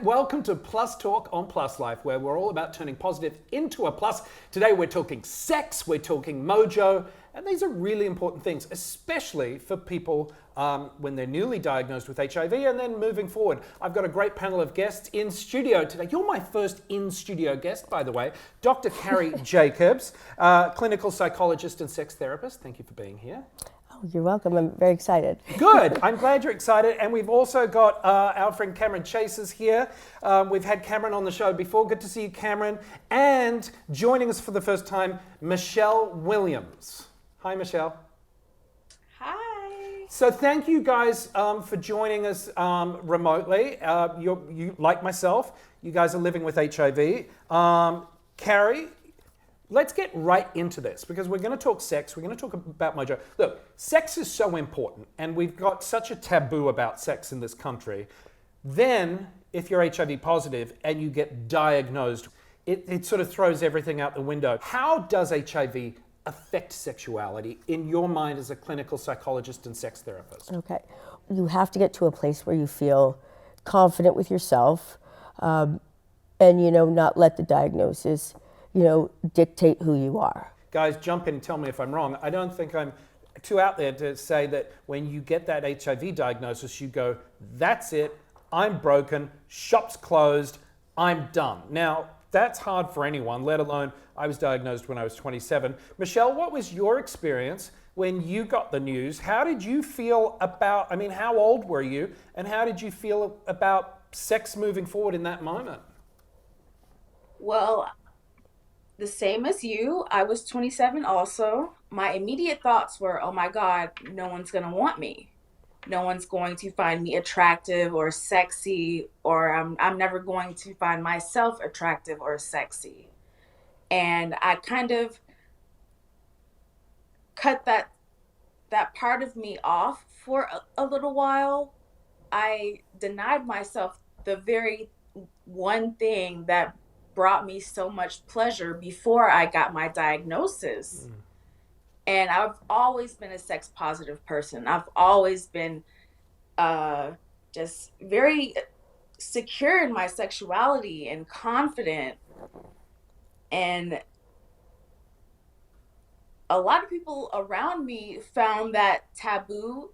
Welcome to Plus Talk on Plus Life, where we're all about turning positive into a plus. Today we're talking sex, we're talking mojo, and these are really important things, especially for people when they're newly diagnosed with HIV and then moving forward. I've got a great panel of guests in studio today. You're my first in-studio guest, by the way. Dr. Carrie Jacobs, clinical psychologist and sex therapist. Thank you for being here. You're welcome. I'm very excited. Good. I'm glad you're excited. And we've also got our friend Cameron Chasers here. We've had Cameron on the show before. Good to see you, Cameron. And joining us for the first time, Michelle Williams. Hi, Michelle. Hi. So thank you guys for joining us remotely. You, like myself, you guys are living with HIV. Carrie, let's get right into this because we're going to talk sex. We're going to talk about mojo. Look, sex is so important and we've got such a taboo about sex in this country. Then, if you're HIV positive and you get diagnosed, it sort of throws everything out the window. How does HIV affect sexuality in your mind as a clinical psychologist and sex therapist? Okay. You have to get to a place where you feel confident with yourself and, not let the diagnosis dictate who you are. Guys, jump in and tell me if I'm wrong. I don't think I'm too out there to say that when you get that HIV diagnosis, you go, that's it, I'm broken, shop's closed, I'm done. Now, that's hard for anyone, let alone I was diagnosed when I was 27. Michelle, what was your experience when you got the news? How did you feel about, how old were you, and how did you feel about sex moving forward in that moment? Well, the same as you. I was 27 also. My immediate thoughts were, oh my God, no one's going to want me. No one's going to find me attractive or sexy, or I'm never going to find myself attractive or sexy. And I kind of cut that part of me off for a little while. I denied myself the very one thing that brought me so much pleasure before I got my diagnosis. And I've always been a sex positive person. I've always been just very secure in my sexuality and confident. And a lot of people around me found that taboo,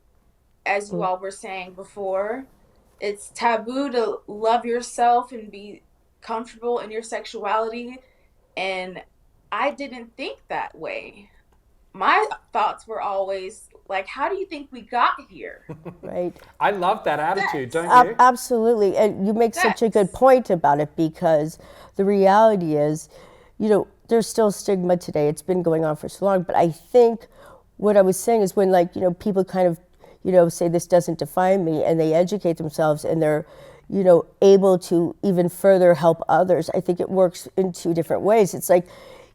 as you all were saying before. It's taboo to love yourself and be comfortable in your sexuality, and I didn't think that way. My thoughts were always like, how do you think we got here? Right. I love that attitude, don't you? Absolutely. And you make such a good point about it because the reality is, there's still stigma today. It's been going on for so long. But I think what I was saying is when people kind of, say this doesn't define me and they educate themselves and they're able to even further help others. I think it works in two different ways. It's like,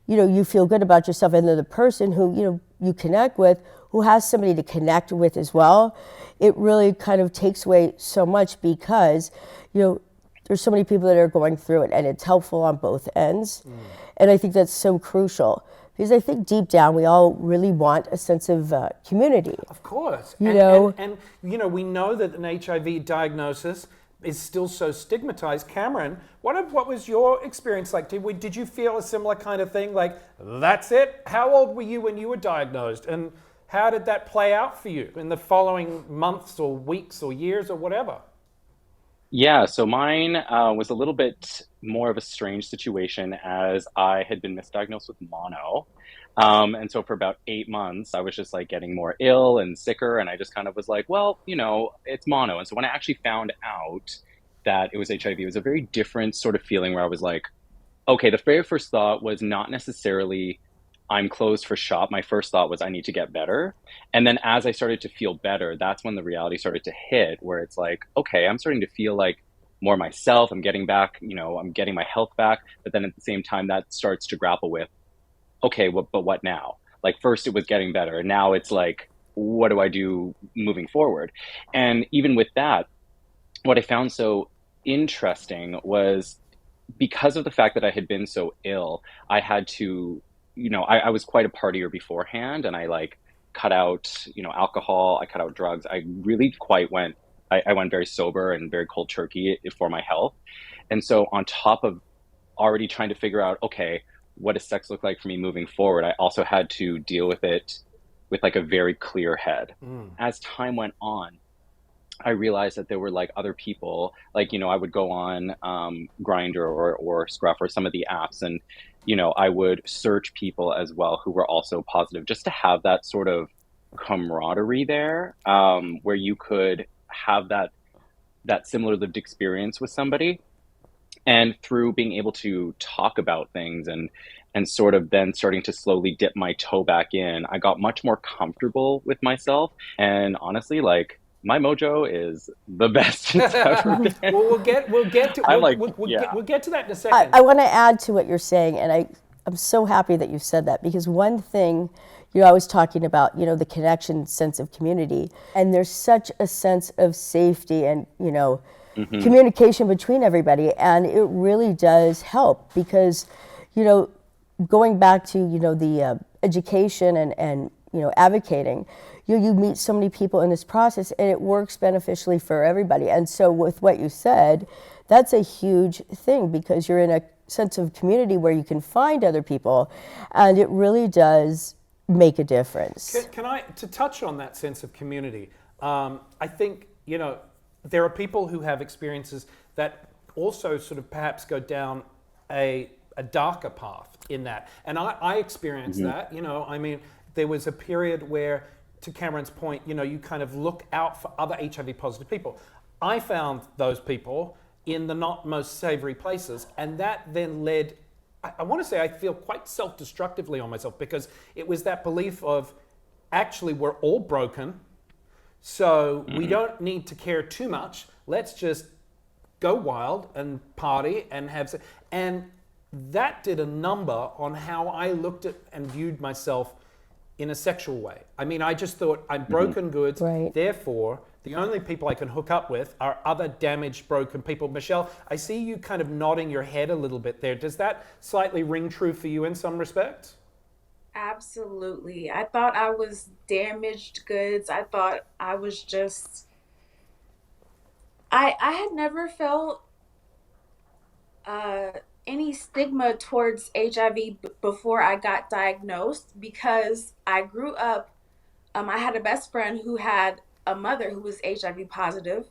you feel good about yourself and then the person who, you connect with, who has somebody to connect with as well, it really kind of takes away so much because, there's so many people that are going through it and it's helpful on both ends. And I think that's so crucial because I think deep down we all really want a sense of community. Of course. And we know that an HIV diagnosis is still so stigmatized. Cameron, what was your experience like? Did you feel a similar kind of thing? Like, that's it? How old were you when you were diagnosed? And how did that play out for you in the following months or weeks or years or whatever? Yeah, so mine was a little bit more of a strange situation as I had been misdiagnosed with mono. And so for about 8 months, I was just like getting more ill and sicker. And I just kind of was like, well, it's mono. And so when I actually found out that it was HIV, it was a very different sort of feeling where I was like, okay, the very first thought was not necessarily I'm closed for shop. My first thought was I need to get better. And then as I started to feel better, that's when the reality started to hit where it's like, okay, I'm starting to feel like more myself. I'm getting back, I'm getting my health back. But then at the same time, that starts to grapple with, okay, but what now? Like first it was getting better. And now it's like, what do I do moving forward? And even with that, what I found so interesting was because of the fact that I had been so ill, I had to, I was quite a partier beforehand and I like cut out, alcohol, I cut out drugs. I really quite went I went very sober and very cold turkey for my health. And so on top of already trying to figure out, okay, what does sex look like for me moving forward, I also had to deal with it with like a very clear head. As time went on, I realized that there were like other people, like, I would go on Grindr or Scruff or some of the apps, and, I would search people as well who were also positive, just to have that sort of camaraderie there, where you could have that similar lived experience with somebody. And through being able to talk about things and sort of then starting to slowly dip my toe back in, I got much more comfortable with myself. And honestly, like, my mojo is the best it's ever been. Well, we'll get to I'm like, we'll get to that in a second. I want to add to what you're saying, and I'm so happy that you said that, because one thing, I was talking about, the connection, sense of community, and there's such a sense of safety and, communication between everybody, and it really does help because, going back to, the education and advocating, you meet so many people in this process, and it works beneficially for everybody. And so with what you said, that's a huge thing, because you're in a sense of community where you can find other people, and it really does make a difference. Can I, to touch on that sense of community, I think, there are people who have experiences that also sort of perhaps go down a darker path in that. And I experienced that, I mean, there was a period where, to Cameron's point, you kind of look out for other HIV positive people. I found those people in the not most savory places, and that then led, I want to say I feel quite self-destructively on myself, because it was that belief of, actually we're all broken, so we don't need to care too much. Let's just go wild and party and have sex. And that did a number on how I looked at and viewed myself in a sexual way. I mean, I just thought I'm broken goods, right. Therefore, the only people I can hook up with are other damaged, broken people. Michelle, I see you kind of nodding your head a little bit there. Does that slightly ring true for you in some respects? Absolutely. I thought I was damaged goods. I thought I was just, I had never felt any stigma towards HIV before I got diagnosed, because I grew up, I had a best friend who had a mother who was HIV positive,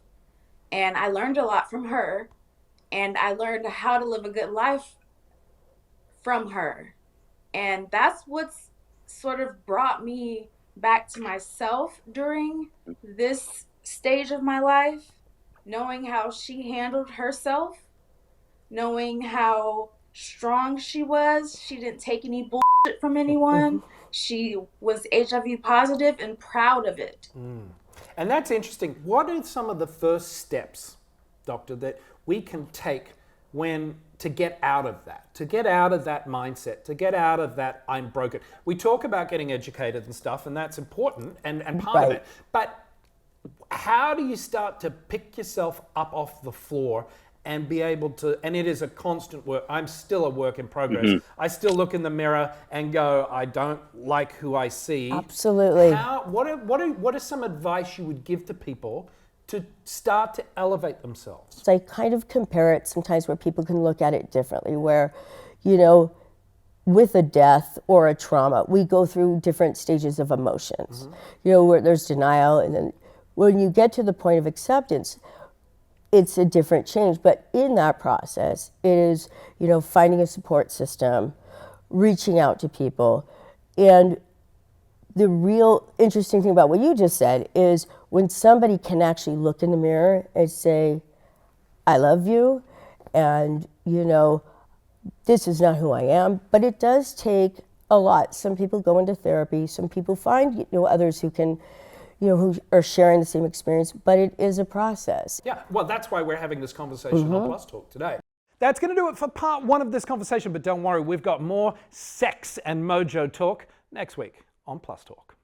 and I learned a lot from her, and I learned how to live a good life from her. And that's what's sort of brought me back to myself during this stage of my life, knowing how she handled herself, knowing how strong she was. She didn't take any bullshit from anyone. She was HIV positive and proud of it. And that's interesting. What are some of the first steps, Doctor, that we can take to get out of that mindset, to get out of that I'm broken? We talk about getting educated and stuff, and that's important and part of it. But how do you start to pick yourself up off the floor and be able to, and it is a constant work. I'm still a work in progress. I still look in the mirror and go, I don't like who I see. Absolutely. What are some advice you would give to people to start to elevate themselves? So I kind of compare it sometimes where people can look at it differently, where, with a death or a trauma, we go through different stages of emotions, where there's denial, and then when you get to the point of acceptance, it's a different change. But in that process, it is, finding a support system, reaching out to people. And the real interesting thing about what you just said is when somebody can actually look in the mirror and say, I love you, and, this is not who I am. But it does take a lot. Some people go into therapy, some people find, others who can, who are sharing the same experience, but it is a process. Yeah, well, that's why we're having this conversation on Plus Talk today. That's going to do it for part one of this conversation, but don't worry, we've got more sex and mojo talk next week on Plus Talk.